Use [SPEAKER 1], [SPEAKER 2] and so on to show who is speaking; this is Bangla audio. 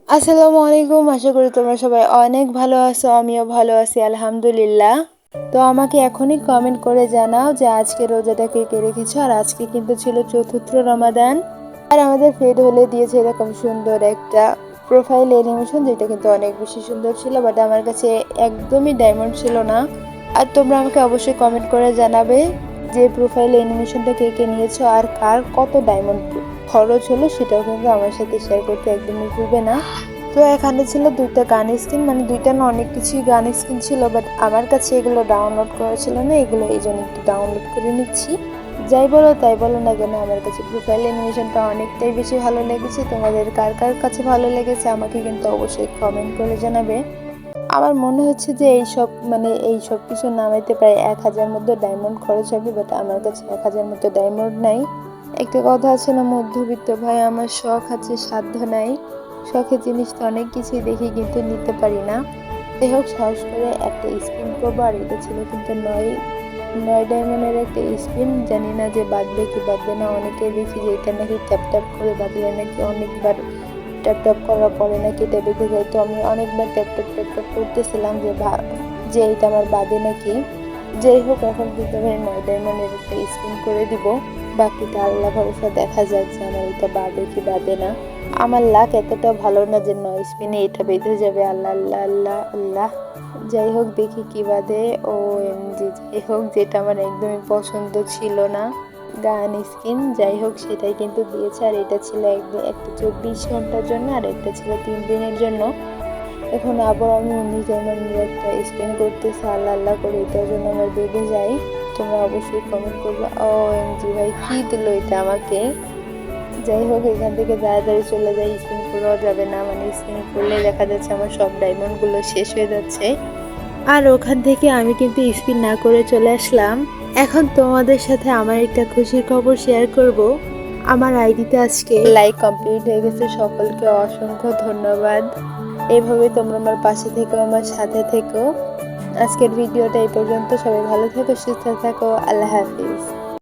[SPEAKER 1] আসসালামু আলাইকুম। আশা করি তোমরা সবাই অনেক ভালো আছো, আমিও ভালো আছি আলহামদুলিল্লাহ। তো আমাকে এখনই কমেন্ট করে জানাও যে আজকে রোজাটা কে কে রেখেছো। আর আজকে কিন্তু ছিল চতুর্থ রমাদান। আর আমাদের ফেড হলে দিয়েছে এরকম সুন্দর একটা প্রোফাইল অ্যানিমেশন, যেটা কিন্তু অনেক বেশি সুন্দর ছিল, বাট আমার কাছে একদমই ডায়মন্ড ছিল না। আর তোমরা আমাকে অবশ্যই কমেন্ট করে জানাবে যে প্রোফাইল অ্যানিমেশনটা কে কে নিয়েছো আর কার কত ডায়মন্ড খরচ হলো, সেটাও কিন্তু আমার সাথে শেয়ার করতে একদমই ভুলবে না। তো এখানে ছিল দুইটা গান স্কিন, মানে দুইটা না অনেক কিছুই গান স্কিন ছিল, বাট আমার কাছে এগুলো ডাউনলোড করা ছিল না, এগুলো এই জন্য একটু ডাউনলোড করে নিচ্ছি। যাই বলো তাই বলো না কেন, আমার কাছে প্রোফাইল অ্যানিমেশনটা অনেকটাই বেশি ভালো লেগেছে। তোমাদের কার কার কাছে ভালো লেগেছে আমাকে কিন্তু অবশ্যই কমেন্ট করে জানাবে। আমার মনে হচ্ছে যে এই সব কিছু নামাইতে প্রায় 1000 মধ্যে ডায়মন্ড খরচ হবে, বাট আমার কাছে 1000 মতো ডায়মন্ড নাই। একটা কথা আছে না, মধ্যবিত্ত ভাই, আমার শখ আছে সাধ্য নাই। শখের জিনিস তো অনেক কিছুই দেখি কিন্তু নিতে পারি না। যাই হোক, সাহস করে একটা স্পিন করবো। আর এটা ছিল কিন্তু 9 ডায়মন্ডের একটা স্পিন। জানি না যে বাঁধবে কি বাঁধবে না। অনেকে দেখি যে এটা নাকি ট্যাপ ট্যাপ করে বাঁধলে নাকি অনেকবার ট্যাপ ট্যাপ করার পরে নাকি এটা বেঁধে যায়। তো আমি অনেকবার ট্যাপ ট্যাপ ট্যাপ ট্যাপ করতেছিলাম যে এটা আমার বাদে নাকি। যাই হোক, এখন কিন্তু আমি 9 ডায়মন্ডের একটা স্পিন করে দিব। বাকিটা আল্লাহ ভরসা, দেখা যাক যে আমার এটা বাদে কি বাদে না। আমার লাক এতটা ভালো না যে 9 স্পিনে এটা বেঁধে যাবে। আল্লাহ আল্লাহ আল্লাহ আল্লাহ। যাই হোক, দেখি কি বাদে। ও এমজি, যাই হোক, যেটা আমার একদমই পছন্দ ছিল না, গান স্কিন, যাই হোক সেটাই কিন্তু দিয়েছে। আর এটা ছিল একদম একটা 24 ঘন্টার জন্য, আর একটা ছিল 3 দিনের জন্য। এখন আবার আমি 19 ডায়মন্ডের একটা স্পিন করতেছি, আল্লাহ আল্লাহ করে এটার জন্য আমার বেঁধে যাই। তোমরা অবশ্যই কমেন্ট করবে, ও এমজি ভাই কি দিল এটা আমাকে। যাই হোক, এখান থেকে তাড়াতাড়ি চলে যাই, স্পিন করাও যাবে না, মানে স্পিন করলে দেখা যাচ্ছে আমার সব ডায়মন্ডগুলো শেষ হয়ে যাচ্ছে। আর ওখান থেকে আমি কিন্তু স্পিন না করে চলে আসলাম। এখন তোমাদের সাথে আমার একটা খুশির খবর শেয়ার করব। আমার আইডিতে আজকে লাইক কমপ্লিট হয়ে গেছে। সকলকে অসংখ্য ধন্যবাদ। এইভাবে তোমরা আমার পাশে থেকো, আমার সাথে থেকো। আজকের ভিডিওটা এই পর্যন্ত। সবাই ভালো থেকো, সুস্থ থাকো। আল্লাহ হাফিজ।